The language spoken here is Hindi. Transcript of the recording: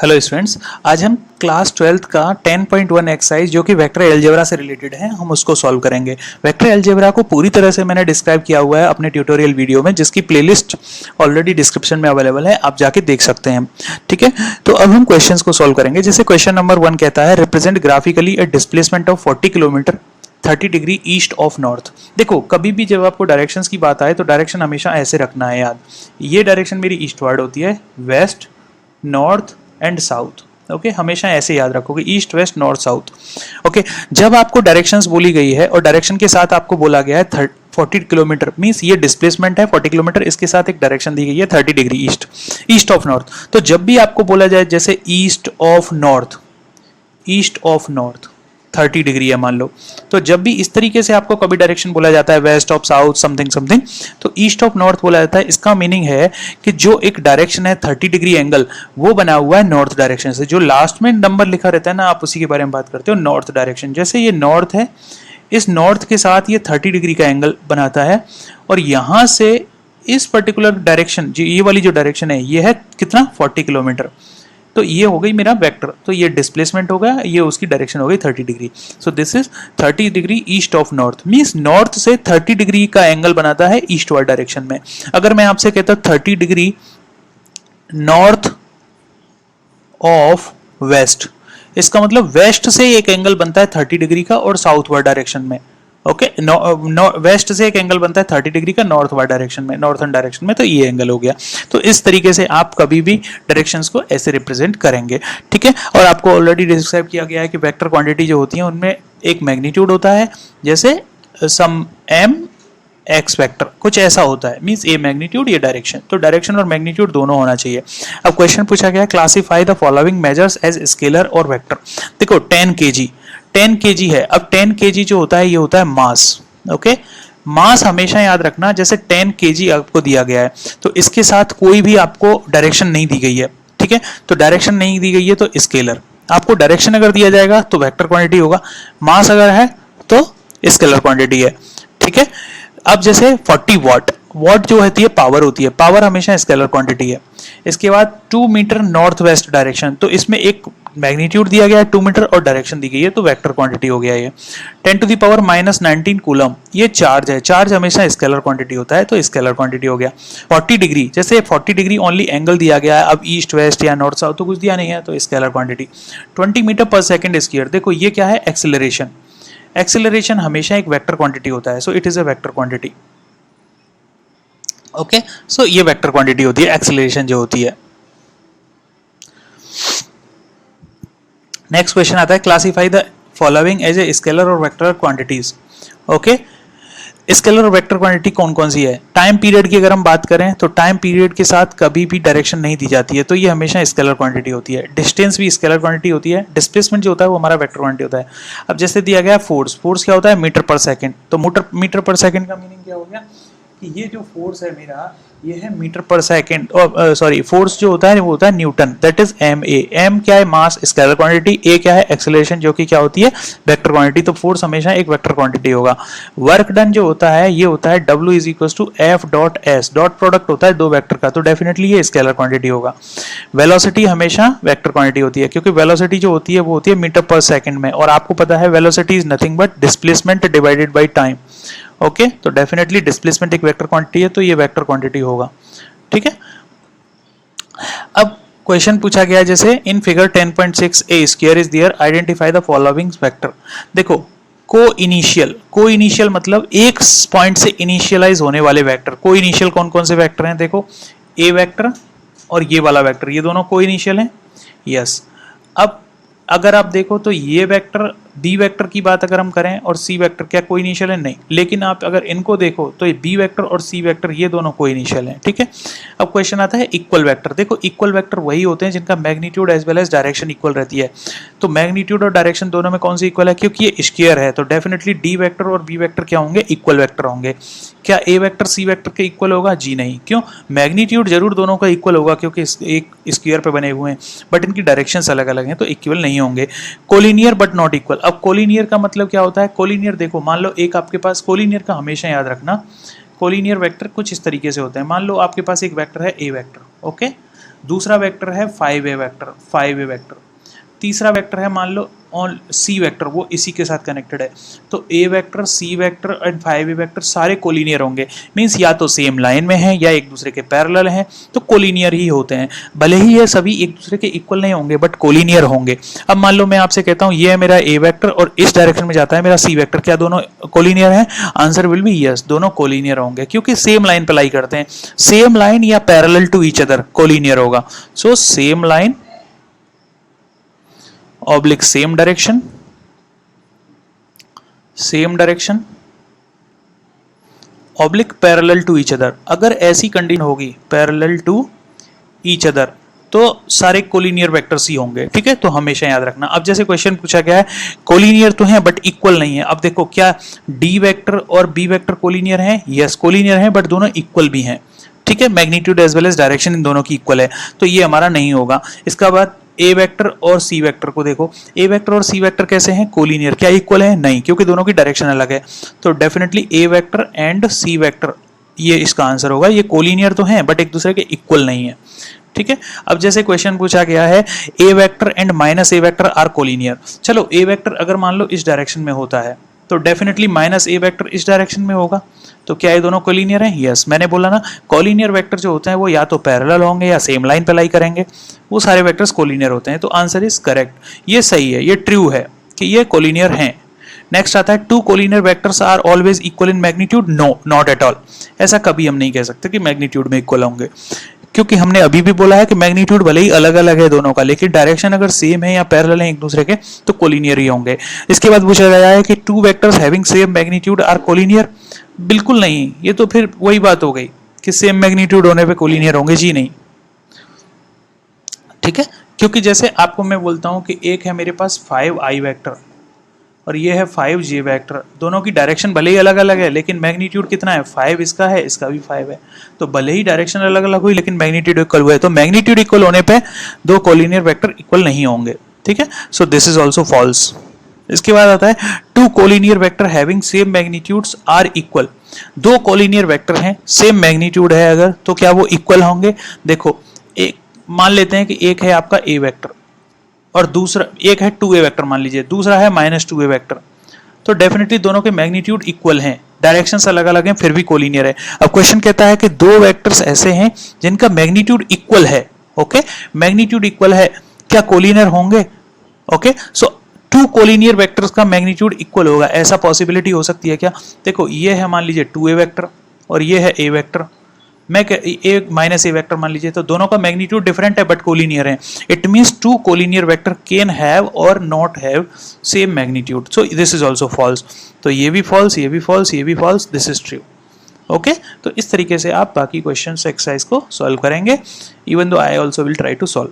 हेलो स्टूडेंट्स, आज हम क्लास 12th का 10.1 एक्सरसाइज जो कि वेक्टर अलजेब्रा से रिलेटेड है हम उसको सॉल्व करेंगे। वेक्टर अलजेब्रा को पूरी तरह से मैंने डिस्क्राइब किया हुआ है अपने ट्यूटोरियल वीडियो में, जिसकी प्लेलिस्ट ऑलरेडी डिस्क्रिप्शन में अवेलेबल है, आप जाके देख सकते हैं। ठीक है, तो अब हम क्वेश्चंस को सॉल्व करेंगे। जैसे क्वेश्चन नंबर 1 कहता है represent graphically A displacement of 40 kilometre 30 degree east of north. देखो, कभी भी जब आपको डायरेक्शंस की बात आए तो डायरेक्शन हमेशा ऐसे रखना है याद। ये डायरेक्शन मेरी ईस्टवर्ड होती है, west, north and south. Okay, हमेशा ऐसे याद रखोगे, east, west, north, south. Okay, जब आपको डायरेक्शंस बोली गई है और डायरेक्शन के साथ आपको बोला गया है 40 किलोमीटर, मीन्स ये डिस्प्लेसमेंट है 40 किलोमीटर, इसके साथ एक डायरेक्शन दी गई है 30 degree east, east of north. तो जब भी आपको बोला जाए जैसे ईस्ट ऑफ नॉर्थ 30 डिग्री है मान लो, तो जब भी इस तरीके से आपको कभी डायरेक्शन बोला जाता है west of south something something, तो ईस्ट ऑफ नॉर्थ बोला जाता है। इसका मीनिंग है कि जो एक डायरेक्शन है 30 डिग्री एंगल, वो बना हुआ है नॉर्थ डायरेक्शन से। जो लास्ट में नंबर लिखा रहता है ना, आप उसी के बारे में बात करते हो, नॉर्थ डायरेक्शन। जैसे ये नॉर्थ है, इस नॉर्थ के साथ ये 30 डिग्री का एंगल बनाता है, और यहां से इस पर्टिकुलर डायरेक्शन, ये वाली जो डायरेक्शन है, ये है कितना 40 किलोमीटर। तो ये हो गई मेरा वेक्टर, तो ये डिस्प्लेसमेंट हो गया, ये उसकी डायरेक्शन हो गई 30 degree. So this is 30 degree east of north, means north से 30 डिग्री का एंगल बनाता है ईस्टवर्ड डायरेक्शन में। अगर मैं आपसे कहता 30 डिग्री नॉर्थ ऑफ वेस्ट, इसका मतलब वेस्ट से एक एंगल बनता है 30 डिग्री का और साउथवर्ड डायरेक्शन में। ओके, वेस्ट से एक एंगल बनता है 30 डिग्री का नॉर्थवर्ड डायरेक्शन में, नॉर्थर्न डायरेक्शन में, तो ये एंगल हो गया। तो इस तरीके से आप कभी भी डायरेक्शंस को ऐसे रिप्रेजेंट करेंगे। ठीक है, और आपको ऑलरेडी डिस्क्राइब किया गया है कि वेक्टर क्वांटिटी जो होती है उनमें एक मैग्नीट्यूड होता है, जैसे सम एम एक्स वेक्टर, कुछ ऐसा होता है, मींस ए मैग्नीट्यूड ये डायरेक्शन। तो डायरेक्शन और मैग्नीट्यूड दोनों होना चाहिए। अब क्वेश्चन पूछा गया classify the following measures as scalar और वेक्टर। देखो 10 kg है। अब 10 kg जो होता है ये होता है मास। ओके, मास हमेशा याद रखना, जैसे 10 kg आपको दिया गया है तो इसके साथ कोई भी आपको डायरेक्शन नहीं दी गई है। ठीक है, तो डायरेक्शन नहीं दी गई है तो स्केलर। आपको डायरेक्शन अगर दिया जाएगा तो वेक्टर क्वांटिटी होगा, मास अगर है तो स्केलर क्वांटिटी है। ठीक है, अब जैसे 40 वाट जो होती है पावर होती है, पावर हमेशा स्केलर क्वांटिटी है। इसके बाद 2 मीटर नॉर्थ वेस्ट डायरेक्शन, तो इसमें एक मैग्नीट्यूड दिया गया है 2 मीटर और डायरेक्शन दी गई है, तो वेक्टर क्वांटिटी हो गया ये। 10 टू द पावर -19 कूलम, ये चार्ज है, चार्ज हमेशा स्केलर क्वांटिटी होता है, तो स्केलर क्वांटिटी हो गया। 40 डिग्री, जैसे 40 डिग्री ओनली एंगल दिया गया है, अब ईस्ट वेस्ट या नॉर्थ साउथ तो कुछ दिया नहीं है, तो स्केलर क्वांटिटी। 20 मीटर पर सेकेंड स्क्वायर, देखो ये क्या है, एक्सेलरेशन। एक्सेलरेशन हमेशा एक वेक्टर क्वांटिटी होता है, so it is a vector quantity. Okay, so ये वेक्टर क्वांटिटी होती है एक्सेलरेशन जो होती है। नेक्स्ट क्वेश्चन आता है classify the following as a scalar और वेक्टर क्वांटिटीज। ओके, स्केलर और वेक्टर क्वांटिटी कौन कौन सी है। टाइम पीरियड की अगर हम बात करें तो टाइम पीरियड के साथ कभी भी डायरेक्शन नहीं दी जाती है, तो ये हमेशा स्केलर क्वांटिटी होती है। डिस्टेंस भी स्केलर क्वांटिटी होती है। डिस्प्लेसमेंट जो होता है वो हमारा वेक्टर क्वांटिटी होता है। अब जैसे दिया गया फोर्स, फोर्स क्या होता है, मीटर पर सेकेंड, तो मीटर पर सेकेंड का मीनिंग क्या हो गया कि ये जो फोर्स है मेरा, ये है मीटर पर सेकेंड, सॉरी फोर्स जो होता है वो होता है newton, that is M A. M क्या है, मास, स्केलर क्वांटिटी। ए क्या है, एक्सेलरेशन, जो कि क्या होती है, वेक्टर क्वांटिटी। तो फोर्स हमेशा एक वेक्टर क्वांटिटी होगा। वर्क डन जो होता है ये होता है W is equal to F dot S, dot product होता है दो वेक्टर का, तो डेफिनेटली ये स्केलर क्वांटिटी होगा। वेलोसिटी हमेशा वेक्टर क्वांटिटी होती है, क्योंकि वेलोसिटी जो होती है वो होती है मीटर पर सेकेंड में, और आपको पता है velocity is nothing but displacement divided by time. Okay, तो डेफिनेटली डिस्प्लेसमेंट एक वेक्टर क्वांटिटी है, तो ये वेक्टर क्वांटिटी होगा। ठीक है, अब क्वेश्चन पूछा गया जैसे in figure 10.6 a square is there, identify the following vector. देखो को इनिशियल मतलब एक पॉइंट से इनिशियलाइज होने वाले वेक्टर। को इनिशियल कौन कौन से वेक्टर हैं, देखो ए वेक्टर और ये वाला वेक्टर, ये दोनों को इनिशियल हैं। यस, अब अगर आप देखो तो ये वेक्टर, बी वेक्टर की बात अगर हम करें और सी वेक्टर, क्या कोई इनिशियल है, नहीं। लेकिन आप अगर इनको देखो तो ये बी वेक्टर और सी वेक्टर ये दोनों कोई इनिशियल हैं। ठीक है, अब क्वेश्चन आता है इक्वल वेक्टर। देखो इक्वल वेक्टर वही होते हैं जिनका magnitude as well as direction equal रहती है। तो मैग्नीट्यूड और डायरेक्शन दोनों में कौन सी इक्वल है, क्योंकि ये स्क्वायर है, तो डेफिनेटली डी वेक्टर और बी वेक्टर क्या होंगे, इक्वल वेक्टर होंगे। क्या ए वेक्टर सी वेक्टर के इक्वल होगा, जी नहीं। क्यों, मैग्नीट्यूड जरूर दोनों का इक्वल होगा क्योंकि एक स्क्वायर पे बने हुए हैं, बट इनकी डायरेक्शंस अलग अलग हैं, तो इक्वल नहीं होंगे। Collinear but not equal. अब कोलिनियर का मतलब क्या होता है, कोलिनियर देखो मान लो एक आपके पास, कोलिनियर का हमेशा याद रखना, कोलिनियर वेक्टर कुछ इस तरीके से होते हैं। मान लो आपके पास एक वेक्टर है ए वेक्टर, ओके, दूसरा वेक्टर है 5a वेक्टर, 5a वेक्टर, तीसरा वेक्टर है मान लो ऑन सी वेक्टर, वो इसी के साथ कनेक्टेड है। तो A vector, C vector and 5a vector सारे कोलिनियर होंगे, मींस या तो सेम लाइन में हैं या एक दूसरे के पैरेलल हैं, तो कोलिनियर ही होते हैं। भले ही ये सभी एक दूसरे के इक्वल नहीं होंगे बट कोलिनियर होंगे। अब मान लो मैं आपसे कहता हूँ ये है मेरा ए वेक्टर और इस डायरेक्शन में जाता है मेरा सी वेक्टर, क्या दोनों कोलिनियर हैं? आंसर विल बी यस, दोनों कोलिनियर होंगे क्योंकि सेम लाइन पे लाई करते हैं। सेम लाइन या parallel to each other collinear होगा। So same line oblique same direction, same direction oblique parallel to each other. अगर ऐसी कंडीशन होगी पैरेलल टू ईच अदर तो सारे कोलिनियर वेक्टर्स ही होंगे, ठीक है, तो हमेशा याद रखना। अब जैसे क्वेश्चन पूछा गया है कोलिनियर तो हैं बट इक्वल नहीं है। अब देखो क्या डी वेक्टर और बी वेक्टर कोलिनियर हैं? यस कोलिनियर हैं बट दोनों इक्वल भी हैं, ठीक है, magnitude as well as direction इन दोनों की इक्वल है, तो ये हमारा नहीं होगा। इसका बाद ए वेक्टर और सी वेक्टर को देखो, ए वेक्टर और सी वेक्टर कैसे हैं? कोलिनियर, क्या इक्वल है? नहीं, क्योंकि दोनों की डायरेक्शन अलग है। तो definitely A vector and C vector ये इसका आंसर होगा। ये कोलिनियर तो हैं बट एक दूसरे के इक्वल नहीं है, ठीक है। अब जैसे क्वेश्चन पूछा गया है A vector and minus A vector are collinear. चलो ए वेक्टर अगर मान लो इस डायरेक्शन में होता है तो डेफिनेटली माइनस ए वेक्टर इस डायरेक्शन में होगा, तो क्या ये दोनों कोलिनियर हैं? यस, मैंने बोला ना कोलिनियर वेक्टर जो होते हैं वो या तो पैरेलल होंगे या सेम लाइन पे लाई करेंगे, वो सारे वेक्टर्स कोलिनियर होते हैं। तो आंसर इज करेक्ट, ये सही है, ये ट्रू है कि ये कोलिनियर हैं। नेक्स्ट आता है two collinear vectors are always equal in magnitude. No, not at all, ऐसा कभी हम नहीं कह सकते कि मैग्नीट्यूड में इक्वल होंगे, क्योंकि हमने अभी भी बोला है कि मैग्नीट्यूड भले ही अलग अलग है दोनों का, लेकिन डायरेक्शन अगर सेम है या पैरेलल है एक दूसरे के तो कोलिनियर ही होंगे। इसके बाद पूछा गया है कि two vectors having same magnitude are collinear. बिल्कुल नहीं, ये तो फिर वही बात हो गई कि सेम मैग्नीट्यूड होने पे कोलिनियर होंगे, जी नहीं, ठीक है। क्योंकि जैसे आपको मैं बोलता हूं कि एक है मेरे पास 5i वेक्टर और ये है 5j वेक्टर, दोनों की डायरेक्शन भले ही अलग अलग है लेकिन मैग्नीट्यूड कितना है? 5 इसका है, इसका भी 5 है, तो भले ही डायरेक्शन अलग अलग हुई लेकिन मैग्नीट्यूड इक्वल हुआ है, तो मैग्नीट्यूड इक्वल होने पे दो कोलिनियर वेक्टर इक्वल नहीं होंगे, ठीक है। So this is also false. इसके बाद आता है two collinear vector having same magnitudes are equal. दो कोलिनियर वेक्टर हैं, सेम मैग्नीट्यूड है अगर, तो क्या वो इक्वल होंगे? देखो एक मान लेते हैं कि एक है आपका ए वेक्टर और दूसरा एक है 2a वेक्टर मान लीजिए, दूसरा है -2a वेक्टर, तो डेफिनेटली दोनों के मैग्नीट्यूड इक्वल हैं, डायरेक्शंस अलग अलग हैं फिर भी कोलिनियर है। अब क्वेश्चन कहता है कि दो वेक्टर्स ऐसे हैं जिनका मैग्नीट्यूड इक्वल है, ओके, मैग्नीट्यूड इक्वल है, क्या कोलिनियर होंगे? Okay, so two collinear vectors का मैग्नीट्यूड इक्वल होगा, ऐसा पॉसिबिलिटी हो सकती है क्या? देखो ये है मान लीजिए 2a वेक्टर और ये है a वेक्टर, मैं एक माइनस ए वेक्टर मान लीजिए, तो दोनों का मैग्नीट्यूड डिफरेंट है बट कोलिनियर है। It means two collinear vector can have और not have same magnitude, so this is also false. तो ये भी फॉल्स, ये भी फॉल्स, ये भी false, this is true, okay. तो इस तरीके से आप बाकी क्वेश्चन एक्सरसाइज को सॉल्व करेंगे, even though I also will try to solve.